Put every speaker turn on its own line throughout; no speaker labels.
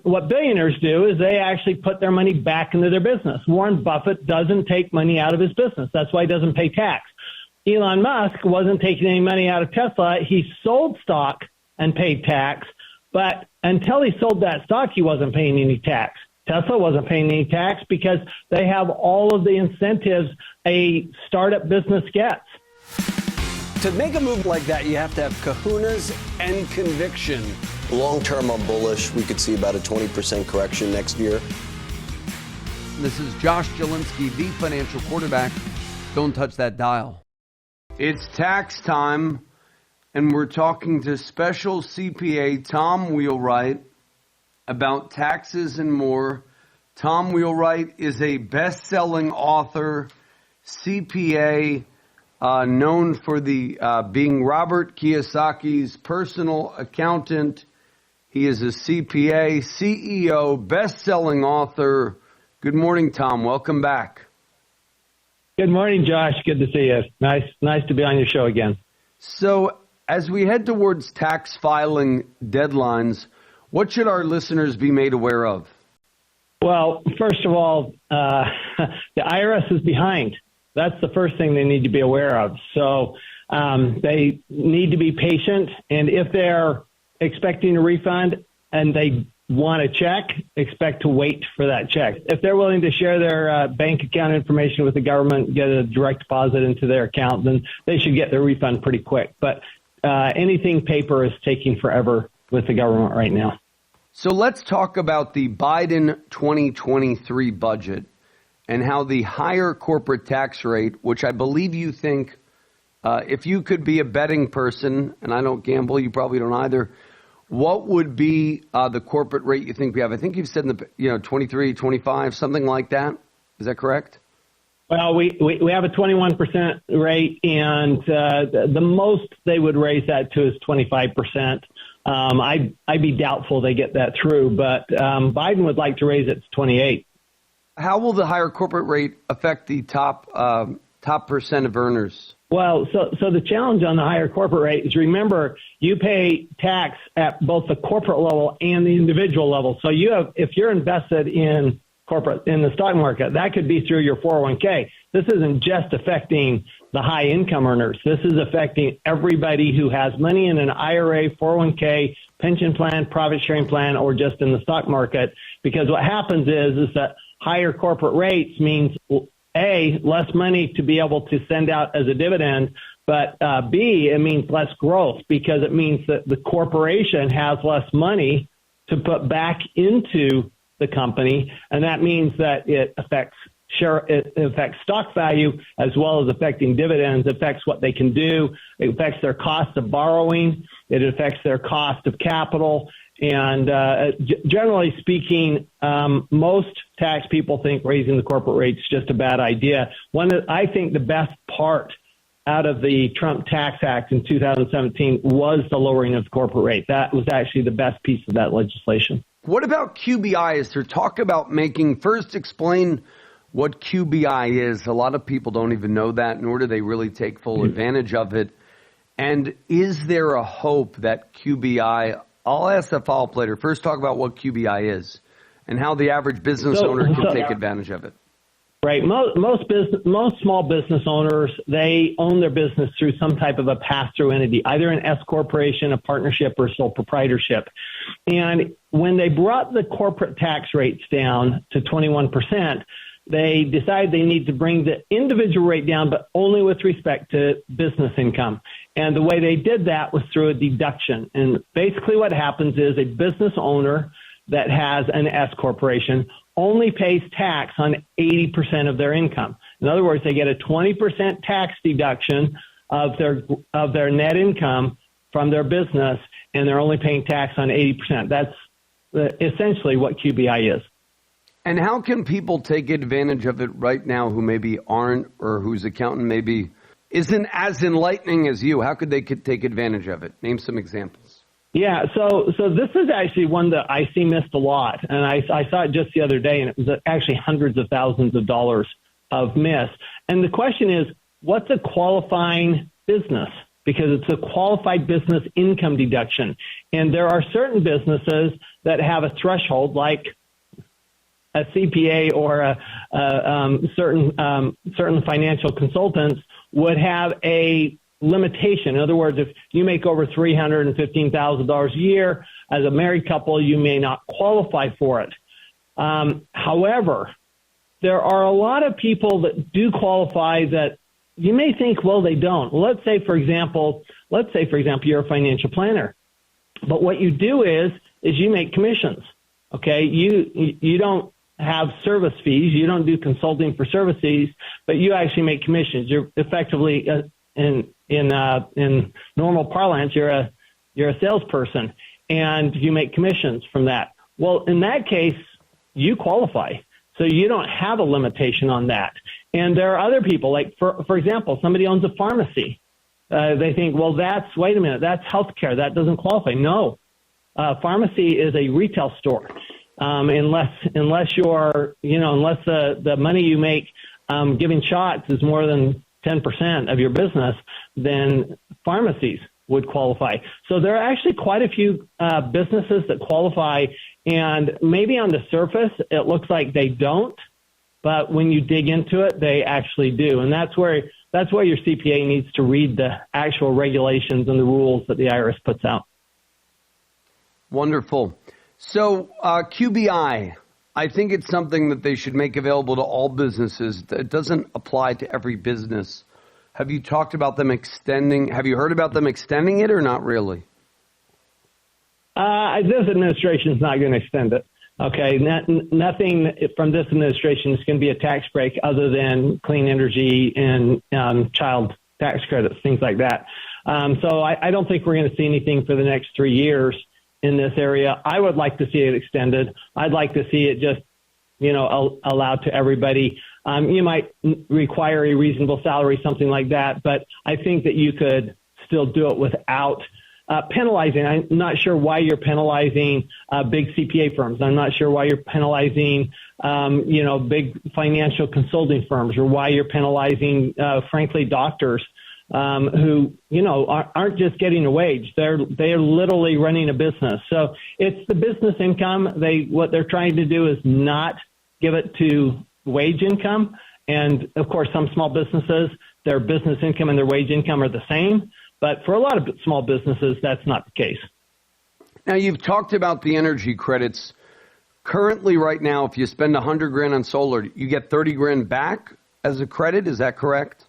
what billionaires do is they actually put their money back into their business. Warren Buffett doesn't take money out of his business. That's why he doesn't pay tax. Elon Musk wasn't taking any money out of Tesla. He sold stock and paid tax, but until he sold that stock, he wasn't paying any tax. Tesla wasn't paying any tax because they have all of the incentives a startup business gets.
To make a move like that, you have to have kahunas and conviction.
Long term, I'm bullish. We could see about a 20% correction next year.
This is Josh Jalinski, the financial quarterback. Don't touch that dial. It's tax time, and we're talking to special CPA Tom Wheelwright about taxes and more. Tom Wheelwright is a best-selling author, CPA, known for being Robert Kiyosaki's personal accountant. He is a CPA CEO, best-selling author. Good morning, Tom. Welcome back.
Good morning, Josh. Good to see you. Nice to be on your show again.
So, as we head towards tax filing deadlines, what should our listeners be made aware of?
Well, first of all, the IRS is behind. That's the first thing they need to be aware of. So they need to be patient. And if they're expecting a refund and they want a check, expect to wait for that check. If they're willing to share their bank account information with the government, get a direct deposit into their account, then they should get their refund pretty quick. But anything paper is taking forever with the government right now.
So let's talk about the Biden 2023 budget and how the higher corporate tax rate, which I believe you think, if you could be a betting person, and I don't gamble, you probably don't either, what would be the corporate rate you think we have? I think you've said in the 23, 25, something like that. Is that correct?
Well, we have a 21% rate, and the most they would raise that to is 25%. I'd be doubtful they get that through, but Biden would like to raise it to 28.
How will the higher corporate rate affect the top percent of earners?
Well, so the challenge on the higher corporate rate is, remember, you pay tax at both the corporate level and the individual level. So if you're invested in the stock market, that could be through your 401k. This isn't just affecting the high income earners. This is affecting everybody who has money in an IRA, 401k, pension plan, profit sharing plan, or just in the stock market. Because what happens is that higher corporate rates means, A, less money to be able to send out as a dividend, but B, it means less growth, because it means that the corporation has less money to put back into the company, and that means that it affects stock value as well as affecting dividends. It affects what they can do. It affects their cost of borrowing. It affects their cost of capital. And generally speaking, most tax people think raising the corporate rate is just a bad idea. I think the best part out of the Trump Tax Act in 2017 was the lowering of the corporate rate. That was actually the best piece of that legislation.
What about QBI? Is there talk about first explain what QBI is? A lot of people don't even know that, nor do they really take full advantage of it. And is there a hope that QBI, I'll ask that follow-up later. First, talk about what QBI is and how the average business owner can take advantage of it.
Right. Most small business owners, they own their business through some type of a pass-through entity, either an S corporation, a partnership, or sole proprietorship. And when they brought the corporate tax rates down to 21%, they decided they need to bring the individual rate down, but only with respect to business income. And the way they did that was through a deduction. And basically what happens is a business owner that has an S corporation only pays tax on 80% of their income. In other words, they get a 20% tax deduction of their net income from their business, and they're only paying tax on 80%. That's essentially what QBI is.
And how can people take advantage of it right now who maybe aren't, or whose accountant maybe isn't as enlightening as you? How could they take advantage of it? Name some examples.
Yeah, so this is actually one that I see missed a lot, and I saw it just the other day, and it was actually hundreds of thousands of dollars of miss. And the question is, what's a qualifying business? because it's a qualified business income deduction. And there are certain businesses that have a threshold, like a CPA or certain financial consultants would have a limitation. In other words, if you make over $315,000 a year as a married couple, you may not qualify for it. However, there are a lot of people that do qualify that you may think, well, they don't. Let's say, for example, you're a financial planner, but what you do is you make commissions. Okay, you don't have service fees, you don't do consulting for service fees, but you actually make commissions. You're effectively in normal parlance, you're a salesperson, and you make commissions from that. Well, in that case, you qualify. So you don't have a limitation on that. And there are other people, like, for example, somebody owns a pharmacy. They think, well, wait a minute, that's healthcare. That doesn't qualify. No, pharmacy is a retail store. Unless the money you make giving shots is more than 10% of your business, then pharmacies would qualify. So there are actually quite a few businesses that qualify, and maybe on the surface it looks like they don't, but when you dig into it, they actually do. And that's where your CPA needs to read the actual regulations and the rules that the IRS puts out.
Wonderful. So QBI, I think it's something that they should make available to all businesses. It doesn't apply to every business. Have you talked about them extending? Have you heard about them extending it or not really?
This administration is not going to extend it. Okay, nothing from this administration is going to be a tax break other than clean energy and child tax credits, things like that. So I don't think we're going to see anything for the next 3 years in this area. I would like to see it extended. I'd like to see it just, allowed to everybody. You might require a reasonable salary, something like that, but I think that you could still do it without penalizing. I'm not sure why you're penalizing big CPA firms. I'm not sure why you're penalizing, big financial consulting firms, or why you're penalizing, frankly, doctors who, aren't just getting a wage. They're literally running a business. So it's the business income. What they're trying to do is not give it to wage income. And of course, some small businesses, their business income and their wage income are the same. But for a lot of small businesses, that's not the case.
Now, you've talked about the energy credits. Currently, right now, if you spend $100,000 on solar, you get $30,000 back as a credit. Is that correct?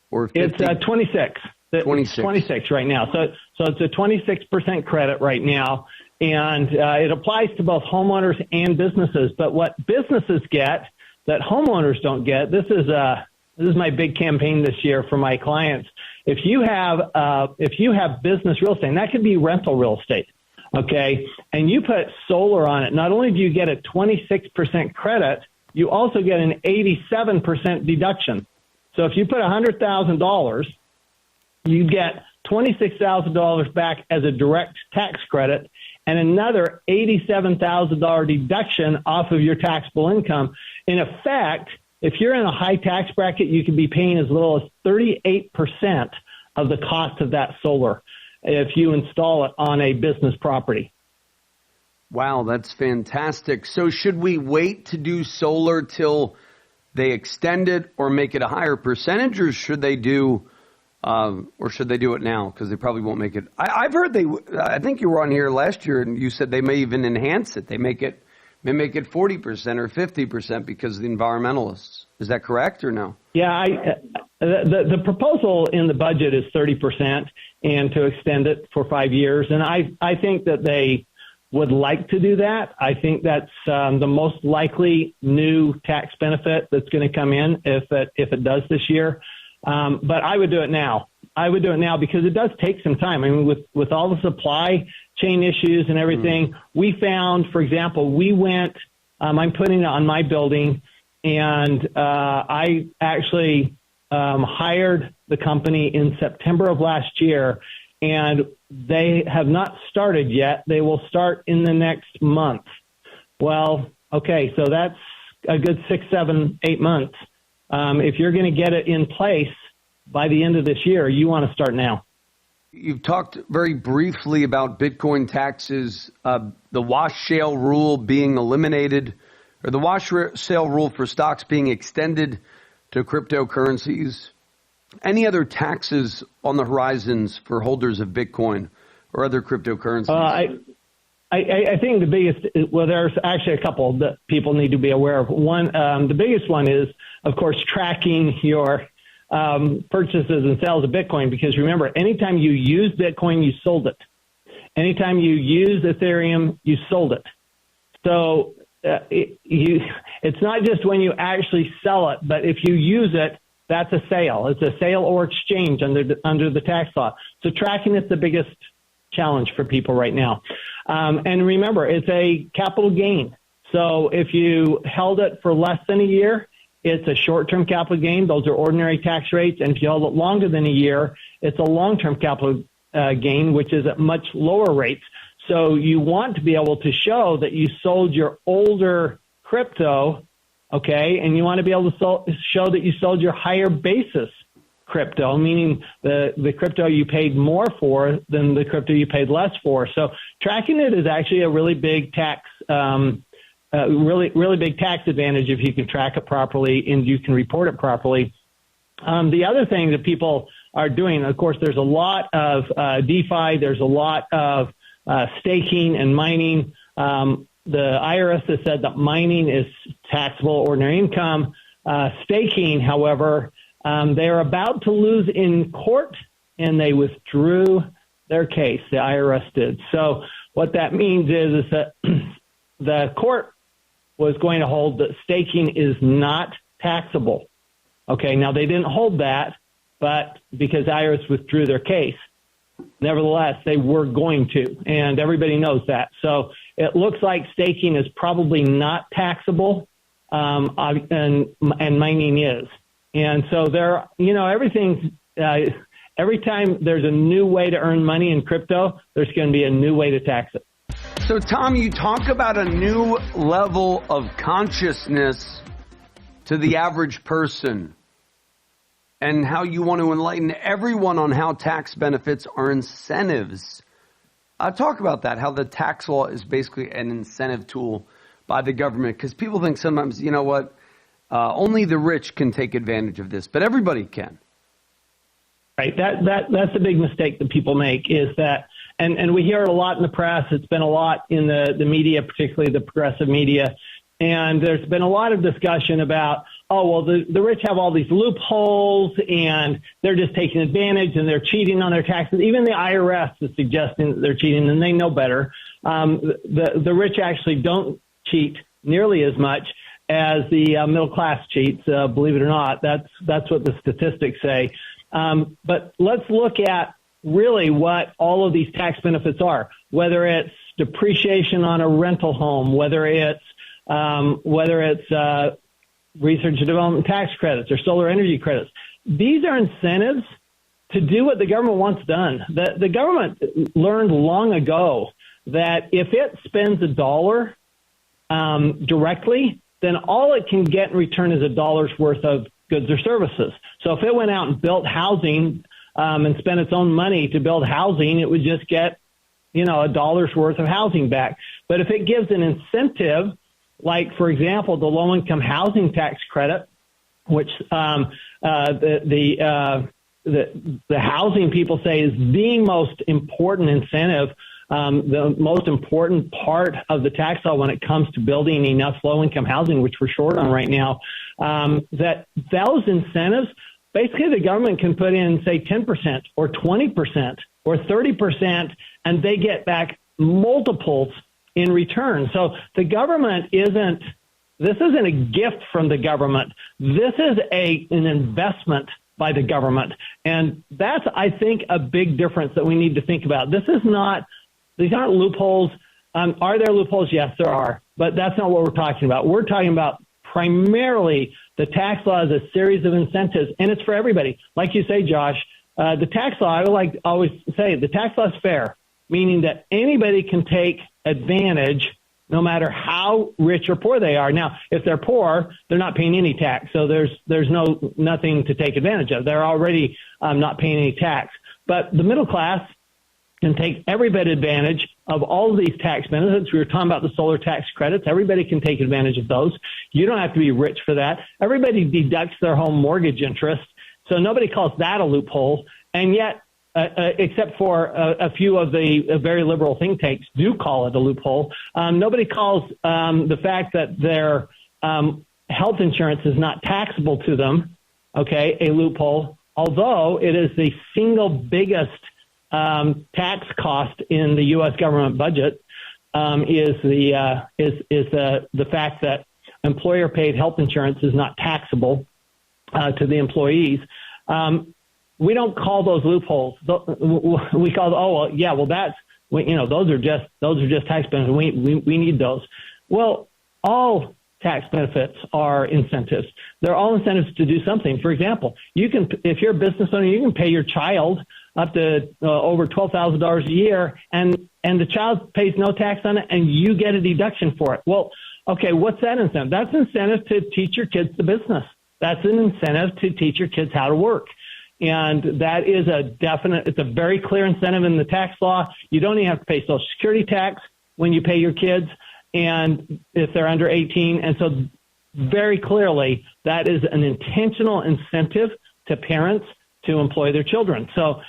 Or 50?
It's 26. 26 right now. So it's a 26% credit right now, and it applies to both homeowners and businesses. But what businesses get that homeowners don't get, this is my big campaign this year for my clients. If you have business real estate, and that could be rental real estate, okay, and you put solar on it, not only do you get a 26% credit, you also get an 87% deduction. So if you put $100,000, you get $26,000 back as a direct tax credit and another $87,000 deduction off of your taxable income. In effect, if you're in a high tax bracket, you could be paying as little as 38% of the cost of that solar if you install it on a business property.
Wow, that's fantastic. So should we wait to do solar till they extend it or make it a higher percentage, or should they do it now? Because they probably won't make it. I've heard I think you were on here last year and you said they may even enhance it. They may make it 40% or 50% because of the environmentalists. Is that correct or no?
Yeah, the proposal in the budget is 30% and to extend it for 5 years. And I think that they would like to do that. I think that's the most likely new tax benefit that's going to come in if it does this year. But I would do it now. I would do it now because it does take some time. I mean, with all the supply chain issues and everything, we found, for example, I'm putting it on my building, and I actually hired the company in September of last year, and they have not started yet. They will start in the next month. Well, okay, so that's a good 6, 7, 8 months. If you're going to get it in place by the end of this year, you want to start now.
You've talked very briefly about Bitcoin taxes, the wash sale rule being eliminated, or the wash sale rule for stocks being extended to cryptocurrencies. Any other taxes on the horizons for holders of Bitcoin or other cryptocurrencies?
I think the biggest, well, there's actually a couple that people need to be aware of. One, the biggest one is, of course, tracking your purchases and sales of Bitcoin, because remember, anytime you use Bitcoin, you sold it. Anytime you use Ethereum, you sold it. So it's not just when you actually sell it, but if you use it, that's a sale. It's a sale or exchange under the tax law. So tracking is the biggest challenge for people right now. And remember, it's a capital gain. So if you held it for less than a year, it's a short-term capital gain. Those are ordinary tax rates. And if you held it longer than a year, it's a long-term capital gain, which is at much lower rates. So you want to be able to show that you sold your older crypto, okay, and you want to be able to show that you sold your higher basis crypto, meaning the crypto you paid more for than the crypto you paid less for. So tracking it is actually a really big tax really big tax advantage if you can track it properly and you can report it properly. The other thing that people are doing, of course, there's a lot of DeFi, there's a lot of staking and mining. The IRS has said that mining is taxable ordinary income. Staking, however, they are about to lose in court, and they withdrew their case. The IRS did. So what that means is that the court was going to hold that staking is not taxable. Okay, now they didn't hold that, but because the IRS withdrew their case, nevertheless, they were going to, and everybody knows that. So it looks like staking is probably not taxable, and mining is. And so there, everything, every time there's a new way to earn money in crypto, there's going to be a new way to tax it.
So, Tom, you talk about a new level of consciousness to the average person and how you want to enlighten everyone on how tax benefits are incentives. Talk about that, how the tax law is basically an incentive tool by the government, because people think sometimes, you know what, only the rich can take advantage of this, but everybody can.
Right. That's a big mistake that people make, is that, and we hear it a lot in the press. It's been a lot in the media, particularly the progressive media. And there's been a lot of discussion about, oh, well, the rich have all these loopholes and they're just taking advantage and they're cheating on their taxes. Even the IRS is suggesting that they're cheating, and they know better. The rich actually don't cheat nearly as much as the middle class cheats. Believe it or not, that's what the statistics say. But let's look at really what all of these tax benefits are, whether it's depreciation on a rental home, whether it's research and development tax credits or solar energy credits. These are incentives to do what the government wants done. The government learned long ago that if it spends $1 directly, then all it can get in return is $1 worth of goods or services. So if it went out and built housing and spent its own money to build housing, it would just get, $1 worth of housing back. But if it gives an incentive, like, for example, the low-income housing tax credit, which the housing people say is the most important incentive, the most important part of the tax law when it comes to building enough low-income housing, which we're short on right now, that those incentives, basically the government can put in, say, 10% or 20% or 30%, and they get back multiples in return. So the government this isn't a gift from the government. This is an investment by the government. And that's, I think, a big difference that we need to think about. These aren't loopholes. Are there loopholes? Yes, there are. But that's not what we're talking about. We're talking about primarily the tax law is a series of incentives, and it's for everybody. Like you say, Josh, the tax law, I would like to always say, the tax law is fair, meaning that anybody can take advantage no matter how rich or poor they are. Now, if they're poor, they're not paying any tax, so there's nothing to take advantage of. They're already not paying any tax. But the middle class can take every bit advantage of all of these tax benefits. We were talking about the solar tax credits. Everybody can take advantage of those. You don't have to be rich for that. Everybody deducts their home mortgage interest, so nobody calls that a loophole. And yet, except for a few of the very liberal think tanks do call it a loophole, nobody calls the fact that their health insurance is not taxable to them, okay, a loophole, although it is the single biggest tax cost in the U.S. government budget, is the fact that employer-paid health insurance is not taxable to the employees. We don't call those loopholes. We call, those are just tax benefits. We need those. Well, all tax benefits are incentives. They're all incentives to do something. For example, if you're a business owner, you can pay your child up to over $12,000 a year, and the child pays no tax on it, and you get a deduction for it. Well, okay, what's that incentive? That's an incentive to teach your kids the business. That's an incentive to teach your kids how to work. And that is it's a very clear incentive in the tax law. You don't even have to pay Social Security tax when you pay your kids, and if they're under 18. And so very clearly, that is an intentional incentive to parents to employ their children. So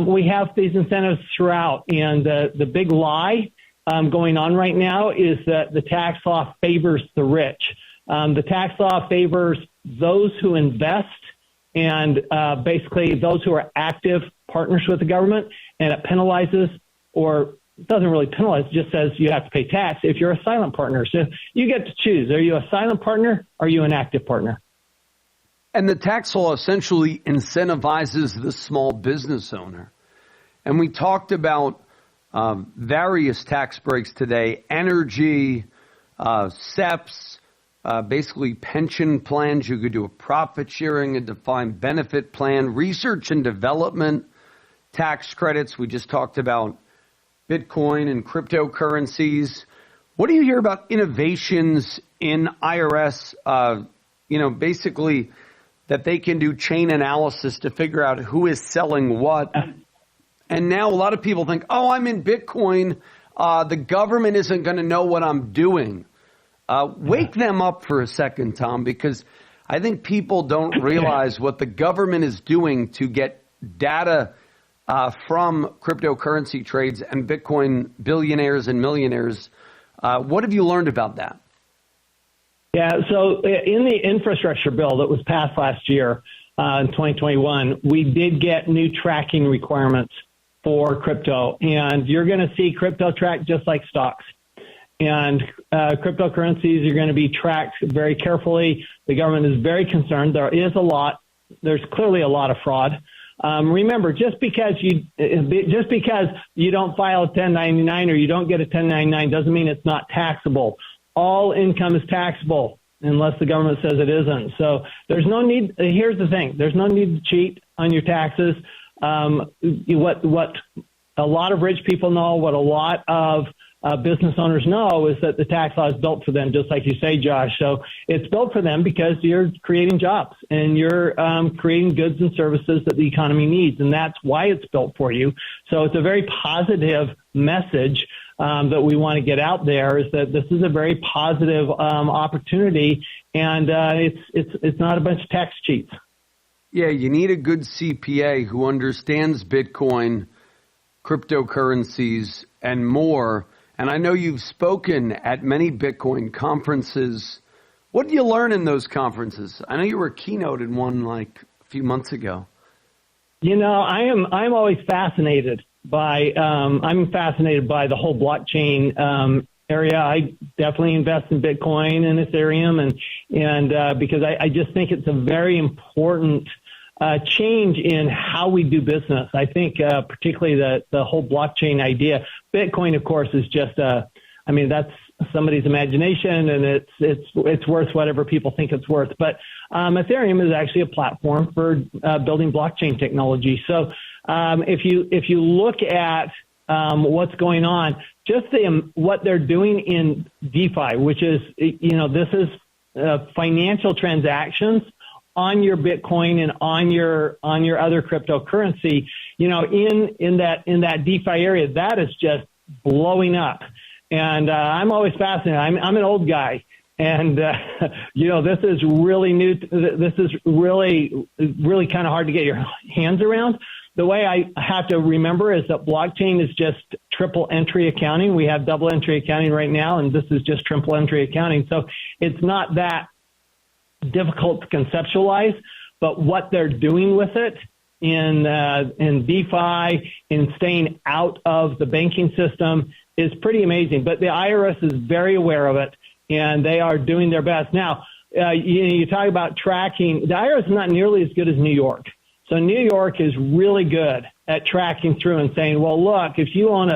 we have these incentives throughout. And the big lie going on right now is that the tax law favors the rich. The tax law favors those who invest and basically those who are active partners with the government, and it penalizes, or doesn't really penalize, it just says you have to pay tax if you're a silent partner. So you get to choose. Are you a silent partner? Or are you an active partner?
And the tax law essentially incentivizes the small business owner. And we talked about various tax breaks today: energy, SEPs, basically pension plans. You could do a profit sharing, a defined benefit plan, research and development tax credits. We just talked about Bitcoin and cryptocurrencies. What do you hear about innovations in IRS? Basically that they can do chain analysis to figure out who is selling what. And now a lot of people think, I'm in Bitcoin. The government isn't going to know what I'm doing. Wake them up for a second, Tom, because I think people don't realize what the government is doing to get data from cryptocurrency trades and Bitcoin billionaires and millionaires. What have you learned about that?
Yeah, so in the infrastructure bill that was passed last year in 2021, we did get new tracking requirements for crypto, and you're going to see crypto tracked just like stocks. And cryptocurrencies are going to be tracked very carefully. The government is very concerned. There's clearly a lot of fraud. Remember, just because you don't file a 1099 or you don't get a 1099 doesn't mean it's not taxable. All income is taxable unless the government says it isn't. So there's no need. Here's the thing: there's no need to cheat on your taxes. What a lot of rich people know, what a lot of business owners know, is that the tax law is built for them, just like you say, Josh. So it's built for them because you're creating jobs and you're creating goods and services that the economy needs, and that's why it's built for you. So it's a very positive message that we want to get out there, is that this is a very positive opportunity, and it's not a bunch of tax cheats.
Yeah, you need a good CPA who understands Bitcoin, cryptocurrencies, and more. And I know you've spoken at many Bitcoin conferences. What did you learn in those conferences? I know you were a keynote in one like a few months ago. I'm always fascinated by the whole blockchain area. I definitely invest in Bitcoin and Ethereum, and because I just think it's a very important change in how we do business. I think particularly the whole blockchain idea. Bitcoin, of course, is just that's somebody's imagination, and it's worth whatever people think it's worth. But Ethereum is actually a platform for building blockchain technology. So if you look at what's going on, just what they're doing in DeFi, which is this is financial transactions
on your Bitcoin and on your other cryptocurrency, in that DeFi area, that is just blowing up. And I'm always fascinated. I'm an old guy, and this is really new. This is really kind of hard to get your hands around. The way I have to remember is that blockchain is just triple entry accounting. We have double entry accounting right now, and this is just triple entry accounting. So it's not that difficult to conceptualize, but what they're doing with it in DeFi, in staying out of the banking system, is pretty amazing. But the IRS is very aware of it, and they are doing their best. Now, you talk about tracking. The IRS is not nearly as good as New York. So New York is really good at tracking through and saying, well, look, if you own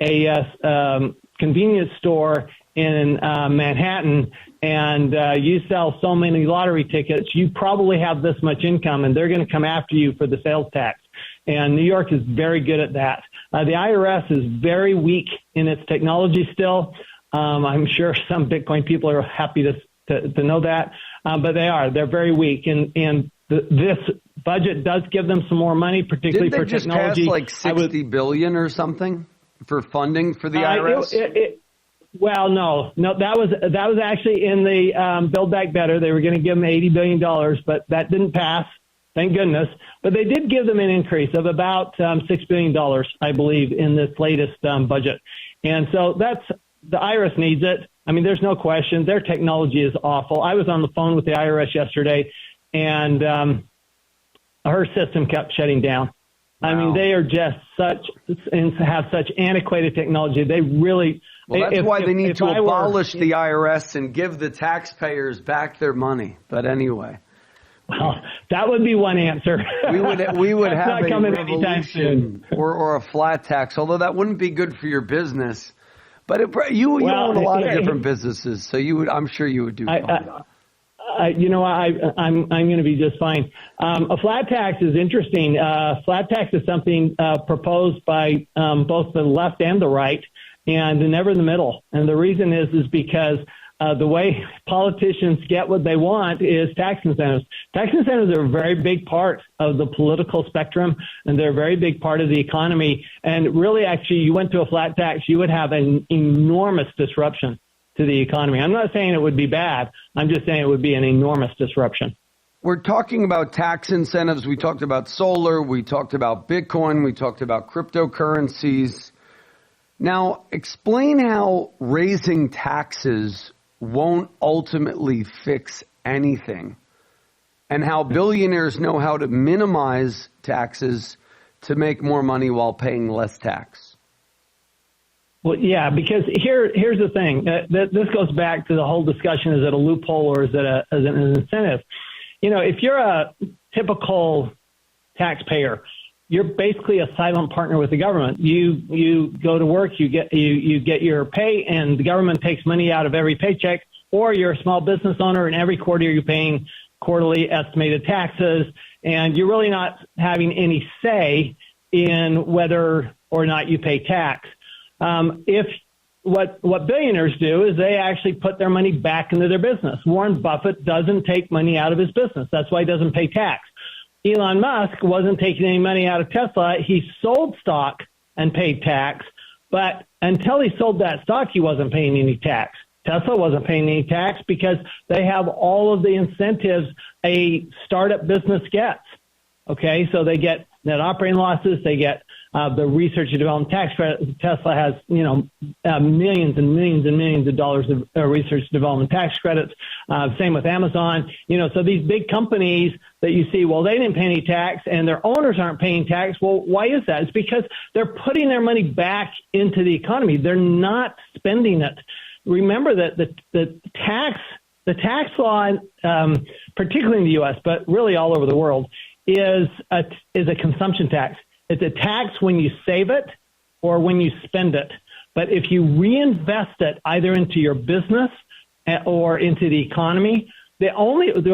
a convenience store in Manhattan and you sell so many lottery tickets, you probably have this much income, and they're going to come after you for the sales tax. And New York is very good at that. The IRS is very weak in its technology still. I'm sure some Bitcoin people are happy to know that, but they are. They're very weak. And this budget does give them some more money, particularly for technology.
Didn't they just pass like $60 billion or something for funding for the IRS?
Well, no, that was actually in the Build Back Better. They were going to give them $80 billion, but that didn't pass. Thank goodness. But they did give them an increase of about $6 billion, I believe, in this latest budget. And so the IRS needs it. I mean, there's no question. Their technology is awful. I was on the phone with the IRS yesterday, and her system kept shutting down. Wow. I mean, they are just have such antiquated technology. They really...
Well, that's why they need to abolish the IRS and give the taxpayers back their money. But anyway...
Well, that would be one answer.
We would have a revolution or a flat tax, although that wouldn't be good for your business. But you own a lot of different businesses, so I'm sure you would do fine.
I'm going to be just fine. A flat tax is interesting. Flat tax is something proposed by both the left and the right, and never the middle. And the reason is because the way politicians get what they want is tax incentives. Tax incentives are a very big part of the political spectrum, and they're a very big part of the economy. And really, actually, you went to a flat tax, you would have an enormous disruption to the economy. I'm not saying it would be bad. I'm just saying it would be an enormous disruption.
We're talking about tax incentives. We talked about solar. We talked about Bitcoin. We talked about cryptocurrencies. Now, explain how raising taxes won't ultimately fix anything, and how billionaires know how to minimize taxes to make more money while paying less tax.
Well, yeah, because here's the thing. This goes back to the whole discussion, is it a loophole or is it an incentive? If you're a typical taxpayer, you're basically a silent partner with the government. You go to work, you get your pay, and the government takes money out of every paycheck. Or you're a small business owner, and every quarter you're paying quarterly estimated taxes, and you're really not having any say in whether or not you pay tax. If what billionaires do is they actually put their money back into their business. Warren Buffett doesn't take money out of his business. That's why he doesn't pay tax. Elon Musk wasn't taking any money out of Tesla. He sold stock and paid tax, but until he sold that stock, he wasn't paying any tax. Tesla wasn't paying any tax because they have all of the incentives a startup business gets. Okay, so they get net operating losses, they get the research and development tax credit. Tesla has, millions and millions and millions of dollars of research and development tax credits. Same with Amazon. So these big companies that you see, well, they didn't pay any tax and their owners aren't paying tax. Well, why is that? It's because they're putting their money back into the economy. They're not spending it. Remember that the tax law, particularly in the U.S., but really all over the world, is a consumption tax. It's a tax when you save it or when you spend it. But if you reinvest it either into your business or into the economy, the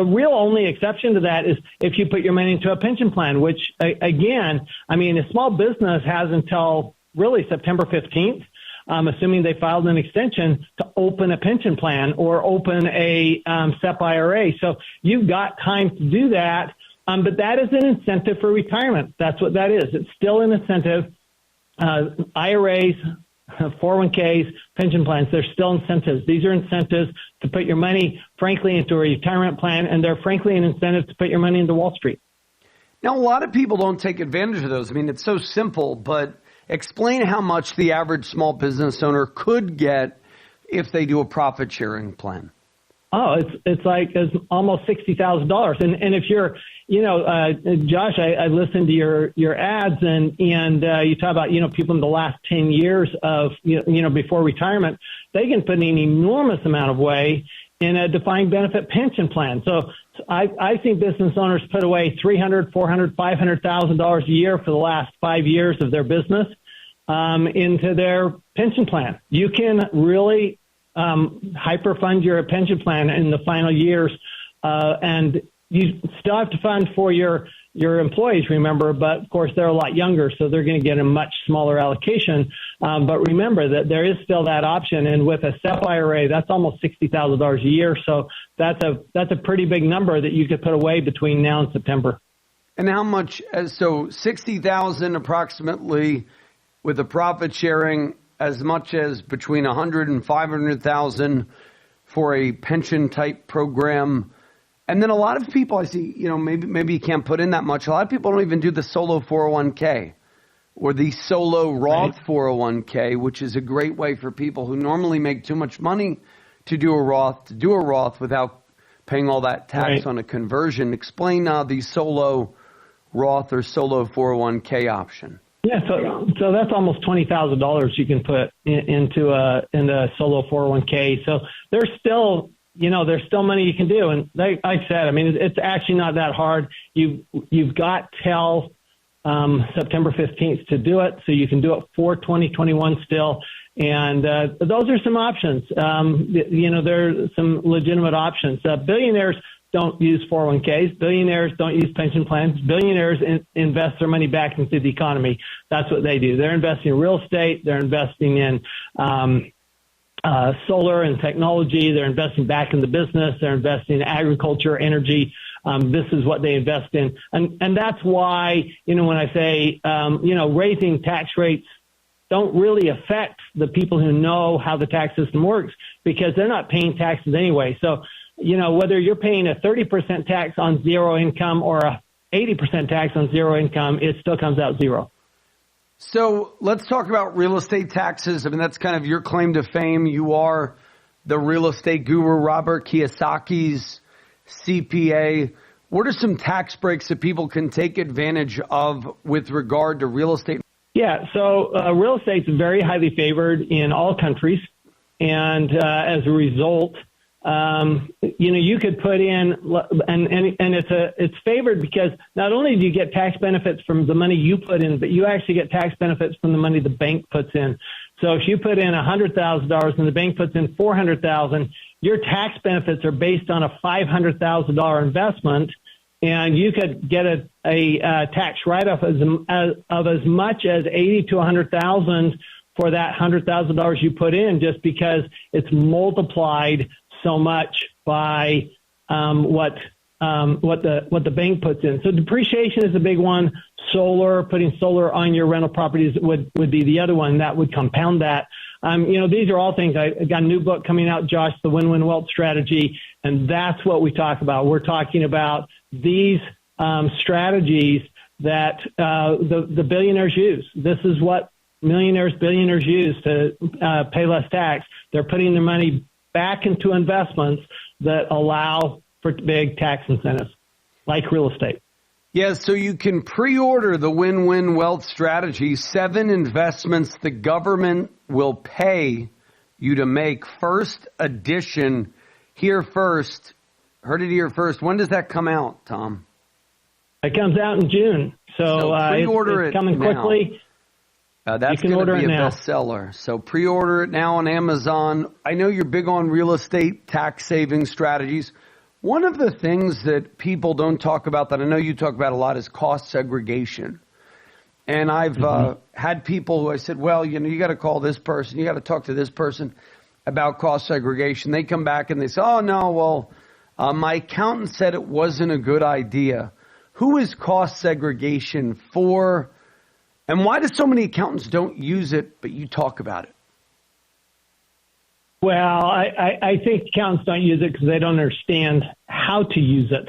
real only exception to that is if you put your money into a pension plan, which, again, a small business has until really September 15th. assuming they filed an extension to open a pension plan or open a SEP IRA. So you've got time to do that, but that is an incentive for retirement. That's what that is. It's still an incentive. IRAs, 401ks, pension plans, they're still incentives. These are incentives to put your money, frankly, into a retirement plan, and they're, frankly, an incentive to put your money into Wall Street.
Now, a lot of people don't take advantage of those. I mean, it's so simple, but explain how much the average small business owner could get if they do a profit-sharing plan.
Oh, it's almost $60,000. And if you're, Josh, I listened to your ads and you talk about, people in the last 10 years of, before retirement, they can put an enormous amount of way in a defined benefit pension plan. So I've seen business owners put away $300,000, $400,000, $500,000 a year for the last 5 years of their business into their pension plan. You can really hyperfund your pension plan in the final years, and you still have to fund for your employees, remember, but of course they're a lot younger, so they're going to get a much smaller allocation. But remember that there is still that option, and with a SEP IRA, that's almost $60,000 a year. So that's a pretty big number that you could put away between now and September.
And how much? So $60,000 approximately with a profit sharing, as much as between $100,000 and $500,000 for a pension type program. And then a lot of people I see, maybe you can't put in that much. A lot of people don't even do the solo 401k or the solo Roth 401k, which is a great way for people who normally make too much money to do a Roth without paying all that tax on a conversion. Explain the solo Roth or solo 401k option.
Yeah, so that's almost $20,000 you can put into a solo 401k. So there's still money you can do. And like I said, I mean, it's actually not that hard. You've got till September 15th to do it, so you can do it for 2021 still. And those are some options. There are some legitimate options. Billionaires don't use 401ks. Billionaires don't use pension plans. Billionaires invest their money back into the economy. That's what they do. They're investing in real estate. They're investing in solar and technology. They're investing back in the business. They're investing in agriculture, energy. This is what they invest in. And that's why, when I say, raising tax rates don't really affect the people who know how the tax system works, because they're not paying taxes anyway. So, whether you're paying a 30% tax on zero income or a 80% tax on zero income, it still comes out zero.
So let's talk about real estate taxes. I mean, that's kind of your claim to fame. You are the real estate guru, Robert Kiyosaki's CPA. What are some tax breaks that people can take advantage of with regard to real estate?
Yeah, so real estate's very highly favored in all countries. And as a result, you could put in, and it's favored because not only do you get tax benefits from the money you put in, but you actually get tax benefits from the money the bank puts in. So if you put in $100,000 and the bank puts in $400,000, your tax benefits are based on a $500,000 investment, and you could get a tax write-off of as much as $80,000 to $100,000 for that $100,000 you put in, just because it's multiplied so much by what the bank puts in. So depreciation is a big one. Putting solar on your rental properties would be the other one that would compound that. These are all things. I got a new book coming out, Josh, The Win-Win Wealth Strategy, and that's what we talk about. We're talking about these strategies that the billionaires use. This is what millionaires, billionaires use to pay less tax. They're putting their money back into investments that allow for big tax incentives, like real estate.
Yeah, so you can pre-order the Win-Win Wealth Strategy, 7 investments the government will pay you to make. First edition, here first. Heard it here first. When does that come out, Tom?
It comes out in June. So pre-order it's coming
now.
Quickly.
That's going to be a bestseller. So pre-order it now on Amazon. I know you're big on real estate tax saving strategies. One of the things that people don't talk about that I know you talk about a lot is cost segregation. And I've had people who I said, well, you got to call this person. You got to talk to this person about cost segregation. They come back and they say, oh, no, well, my accountant said it wasn't a good idea. Who is cost segregation for? And why do so many accountants don't use it, but you talk about it?
Well, I think accountants don't use it because they don't understand how to use it.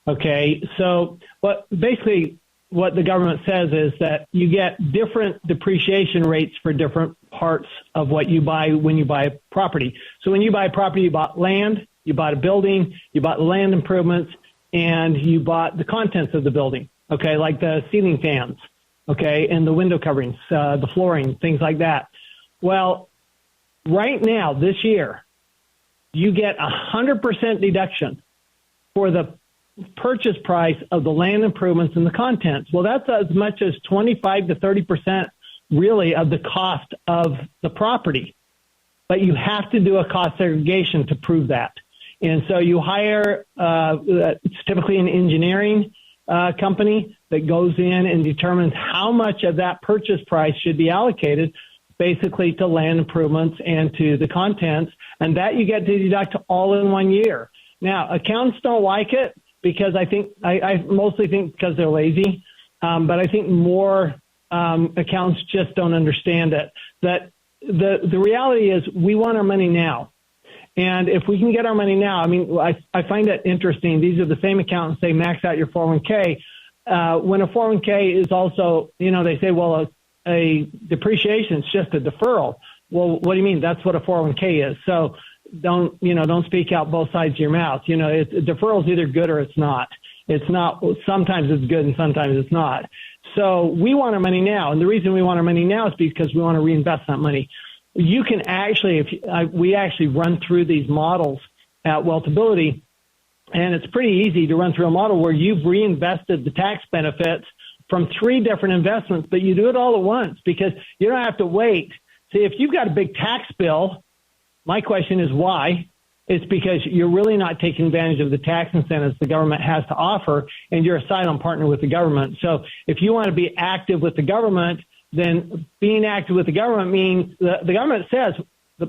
Okay, so what the government says is that you get different depreciation rates for different parts of what you buy when you buy property. So when you buy property, you bought land, you bought a building, you bought land improvements, and you bought the contents of the building. Okay, like the ceiling fans, okay, and the window coverings, the flooring, things like that. Well, right now, this year, you get 100% deduction for the purchase price of the land improvements and the contents. Well, that's as much as 25 to 30% really of the cost of the property. But you have to do a cost segregation to prove that. And so you hire, it's typically an engineering company that goes in and determines how much of that purchase price should be allocated basically to land improvements and to the contents, and that you get to deduct all in 1 year. Now, accountants don't like it because I mostly think because they're lazy, but I think more accountants just don't understand it. That the reality is we want our money now. And if we can get our money now, I mean, I find it interesting. These are the same accountants say max out your 401k. When a 401k is also, they say, well, a depreciation is just a deferral. Well, what do you mean? That's what a 401k is. So don't speak out both sides of your mouth. Deferral is either good or it's not. It's not. Sometimes it's good and sometimes it's not. So we want our money now. And the reason we want our money now is because we want to reinvest that money. You can actually, we actually run through these models at Wealthability, and it's pretty easy to run through a model where you've reinvested the tax benefits from 3 different investments, but you do it all at once because you don't have to wait. See, if you've got a big tax bill, my question is why? It's because you're really not taking advantage of the tax incentives the government has to offer, and you're a silent partner with the government. So if you want to be active with the government, then being active with the government means the government says,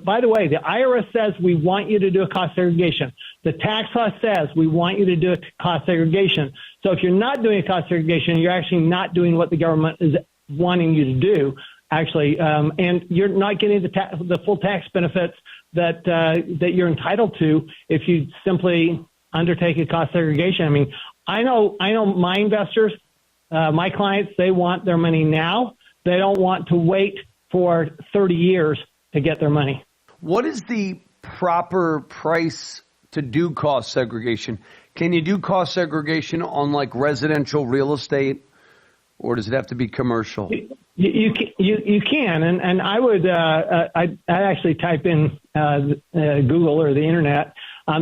by the way, the IRS says we want you to do a cost segregation. The tax law says we want you to do a cost segregation. So if you're not doing a cost segregation, you're actually not doing what the government is wanting you to do, actually, and you're not getting the full tax benefits that you're entitled to if you simply undertake a cost segregation. I mean, I know my investors, my clients, they want their money now. They don't want to wait for 30 years to get their money.
What is the proper price to do cost segregation? Can you do cost segregation on like residential real estate, or does it have to be commercial?
You can, and I would I actually type in Google or the internet.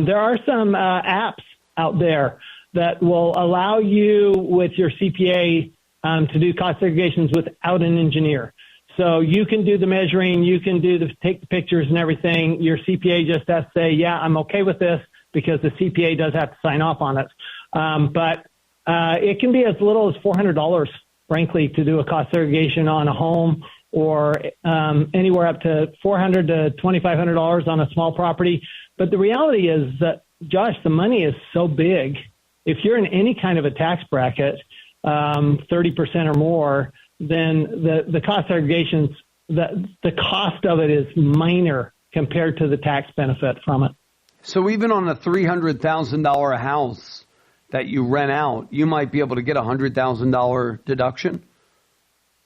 There are some apps out there that will allow you with your CPA to do cost segregations without an engineer. So you can do the measuring, you can take the pictures and everything. Your CPA just has to say, yeah, I'm okay with this, because the CPA does have to sign off on it. But it can be as little as $400, frankly, to do a cost segregation on a home, or anywhere up to $400 to $2,500 on a small property. But the reality is that, Josh, the money is so big. If you're in any kind of a tax bracket, 30% or more, then the cost segregations, the cost of it is minor compared to the tax benefit from it.
So even on a $300,000 house that you rent out, you might be able to get a $100,000 deduction?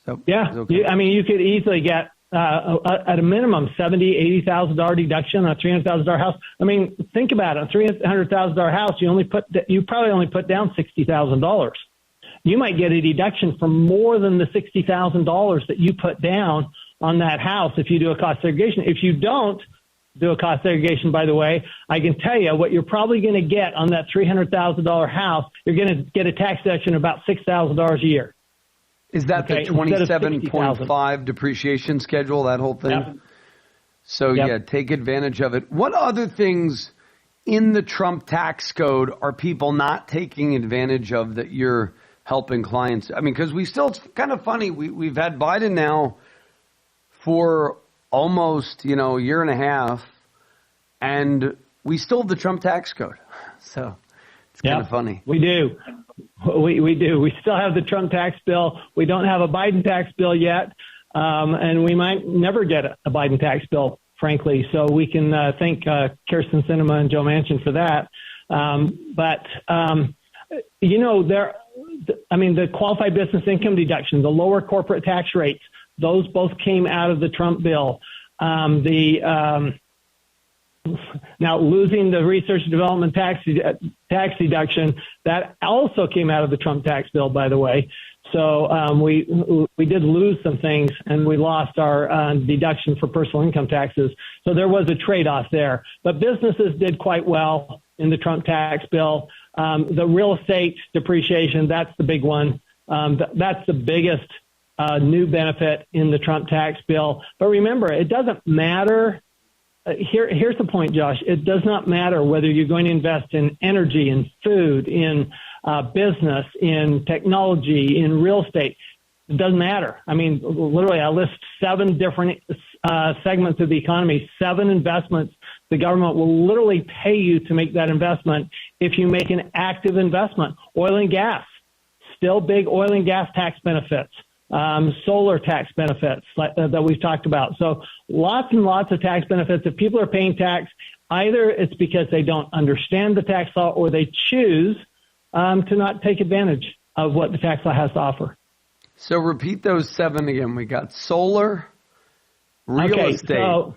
So,
yeah, okay. You could easily get at a minimum $70,000, $80,000 deduction on a $300,000 house. I mean, think about it. A $300,000 house, you probably only put down $60,000. You might get a deduction for more than the $60,000 that you put down on that house if you do a cost segregation. If you don't do a cost segregation, by the way, I can tell you what you're probably going to get on that $300,000 house. You're going to get a tax deduction of about $6,000 a year.
Is that the 27.5 depreciation schedule, that whole thing?
Yep.
So, yeah, take advantage of it. What other things in the Trump tax code are people not taking advantage of that you're helping clients. I mean, because it's kind of funny. We've had Biden now for almost, a year and a half, and we still have the Trump tax code. So it's kind of funny.
We do. We do. We still have the Trump tax bill. We don't have a Biden tax bill yet, and we might never get a Biden tax bill, frankly. So we can thank Kirsten Sinema and Joe Manchin for that. The qualified business income deduction, the lower corporate tax rates, those both came out of the Trump bill. Now losing the research and development tax deduction, that also came out of the Trump tax bill, by the way. So we did lose some things, and we lost our deduction for personal income taxes. So there was a trade-off there. But businesses did quite well in the Trump tax bill. The real estate depreciation, that's the big one. That's the biggest new benefit in the Trump tax bill. But remember, it doesn't matter. Here's the point, Josh. It does not matter whether you're going to invest in energy, in food, in business, in technology, in real estate. It doesn't matter. I mean, literally, I list 7 different segments of the economy, 7 investments. The government will literally pay you to make that investment if you make an active investment. Oil and gas, still big oil and gas tax benefits. Solar tax benefits that we've talked about. So lots and lots of tax benefits. If people are paying tax, either it's because they don't understand the tax law or they choose to not take advantage of what the tax law has to offer.
So repeat those 7 again. We got solar, real estate.
So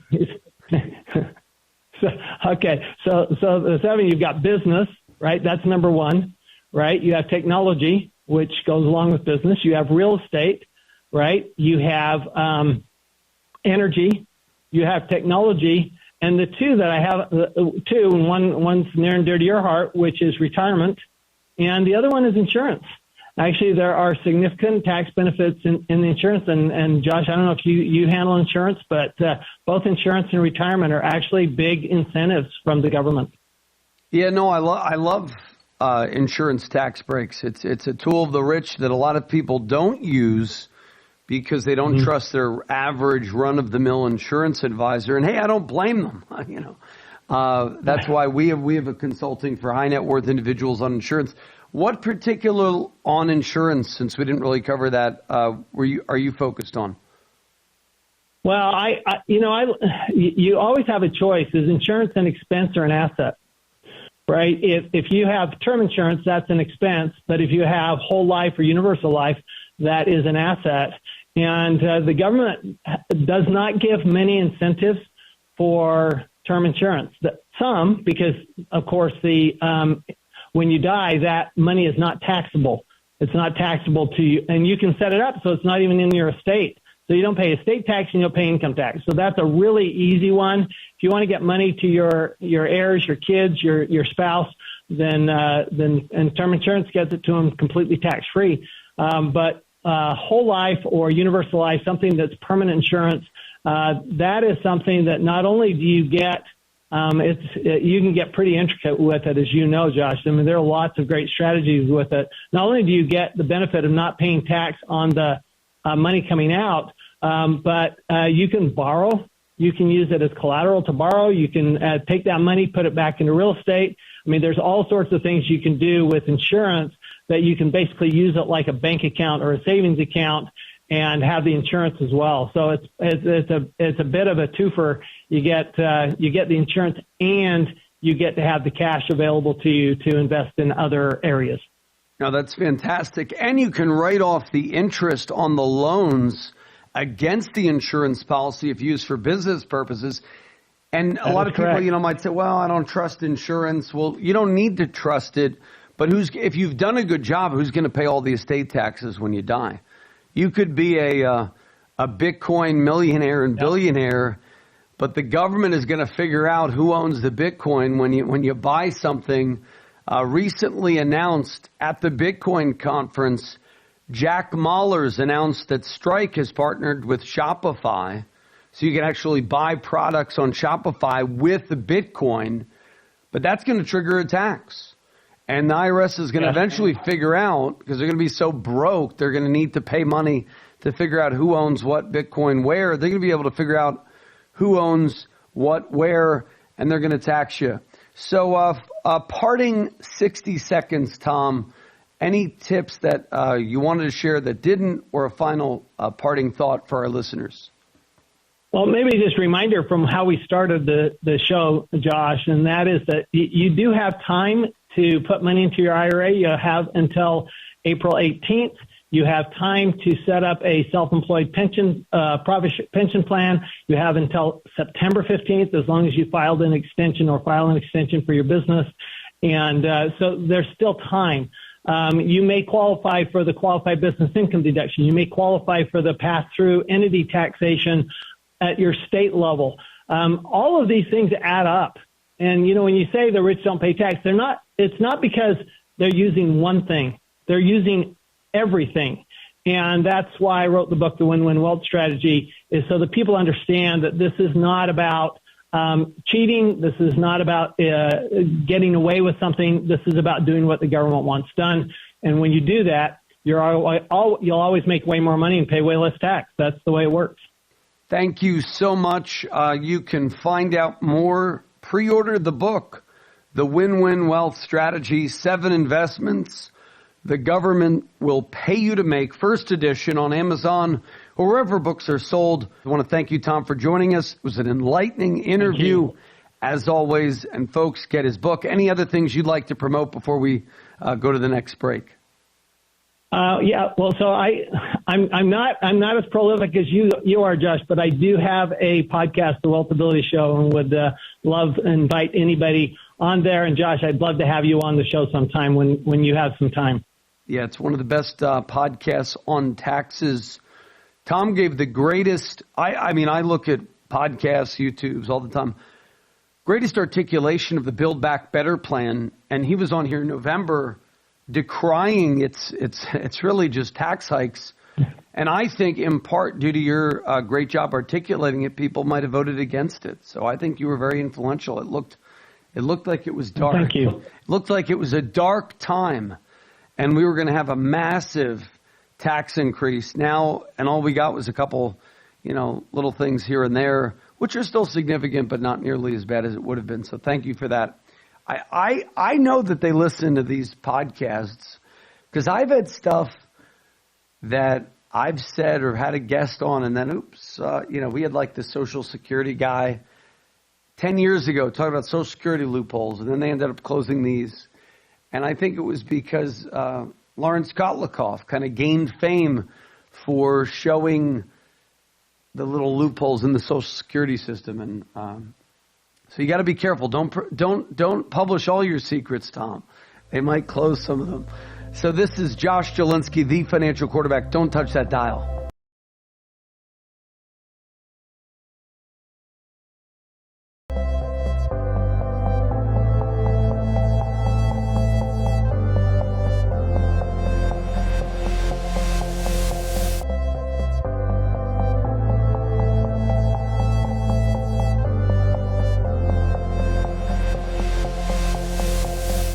the 7, you've got business, right? That's number 1, right? You have technology, which goes along with business. You have real estate, right? You have energy. You have technology. And the 2 that I have, 2, and one's near and dear to your heart, which is retirement, and the other one is insurance. Actually, there are significant tax benefits in the insurance. And Josh, I don't know if you handle insurance, but both insurance and retirement are actually big incentives from the government.
Yeah, no, I love insurance tax breaks. It's a tool of the rich that a lot of people don't use because they don't trust their average run-of-the-mill insurance advisor. And hey, I don't blame them. That's why we have a consulting for high net worth individuals on insurance. What particular on insurance, since we didn't really cover that, are you focused on?
Well, you always have a choice. Is insurance an expense or an asset? Right? If you have term insurance, that's an expense. But if you have whole life or universal life, that is an asset. And the government does not give many incentives for term insurance. Some, because of course when you die, that money is not taxable. It's not taxable to you, and you can set it up so it's not even in your estate. So you don't pay estate tax and you don't pay income tax. So that's a really easy one. If you want to get money to your heirs, your kids, your spouse, then term insurance gets it to them completely tax free. But whole life or universal life, something that's permanent insurance, that is something that not only do you get, you can get pretty intricate with it, as you know, Josh. I mean, there are lots of great strategies with it. Not only do you get the benefit of not paying tax on the money coming out, but you can borrow. You can use it as collateral to borrow. You can take that money, put it back into real estate. I mean, there's all sorts of things you can do with insurance that you can basically use it like a bank account or a savings account and have the insurance as well. So it's a bit of a twofer. You get the insurance and you get to have the cash available to you to invest in other areas.
Now, that's fantastic. And you can write off the interest on the loans against the insurance policy if used for business purposes. And a lot of people, might say, well, I don't trust insurance. Well, you don't need to trust it. But if you've done a good job, who's going to pay all the estate taxes when you die? You could be a Bitcoin millionaire and billionaire, but the government is going to figure out who owns the Bitcoin when you buy something. Recently announced at the Bitcoin conference, Jack Mallers announced that Strike has partnered with Shopify, so you can actually buy products on Shopify with the Bitcoin, but that's going to trigger a tax. And the IRS is going to eventually figure out, because they're going to be so broke, they're going to need to pay money to figure out who owns what Bitcoin where. They're going to be able to figure out who owns what where, and they're going to tax you. So parting 60 seconds, Tom, any tips that you wanted to share that didn't, or a final parting thought for our listeners?
Well, maybe just a reminder from how we started the show, Josh, and that is that you do have time to put money into your IRA. You have until April 18th. You have time to set up a self-employed pension pension plan. You have until September 15th, as long as you filed an extension or file an extension for your business. And so there's still time. You may qualify for the qualified business income deduction. You may qualify for the pass-through entity taxation at your state level. All of these things add up. And, you know, when you say the rich don't pay tax, it's not because they're using one thing. They're using everything. And that's why I wrote the book, The Win-Win Wealth Strategy, is so that people understand that this is not about cheating. This is not about getting away with something. This is about doing what the government wants done. And when you do that, you'll always make way more money and pay way less tax. That's the way it works.
Thank you so much. You can find out more. Pre-order the book, The Win-Win Wealth Strategy, 7 investments the government will pay you to make. First edition on Amazon or wherever books are sold. I want to thank you, Tom, for joining us. It was an enlightening interview, as always. And folks, get his book. Any other things you'd like to promote before we go to the next break?
Well, so I'm not as prolific as you are, Josh, but I do have a podcast, The Wealthability Show, and would love to invite anybody on there. And Josh, I'd love to have you on the show sometime when you have some time.
Yeah, it's one of the best podcasts on taxes. Tom gave the greatest, I mean, I look at podcasts, YouTubes all the time, greatest articulation of the Build Back Better plan. And he was on here in November decrying it's really just tax hikes. And I think in part due to your great job articulating it, people might have voted against it. So I think you were very influential. It looked like it was dark.
Thank you.
It looked like it was a dark time and we were going to have a massive tax increase now. And all we got was a couple, little things here and there, which are still significant, but not nearly as bad as it would have been. So thank you for that. I know that they listen to these podcasts because I've had stuff that I've said or had a guest on and then, we had like the Social Security guy 10 years ago talking about Social Security loopholes, and then they ended up closing these. And I think it was because Lawrence Kotlikoff kind of gained fame for showing the little loopholes in the Social Security system. And so you got to be careful. Don't publish all your secrets, Tom. They might close some of them. So this is Josh Jalinski, the financial quarterback. Don't touch that dial.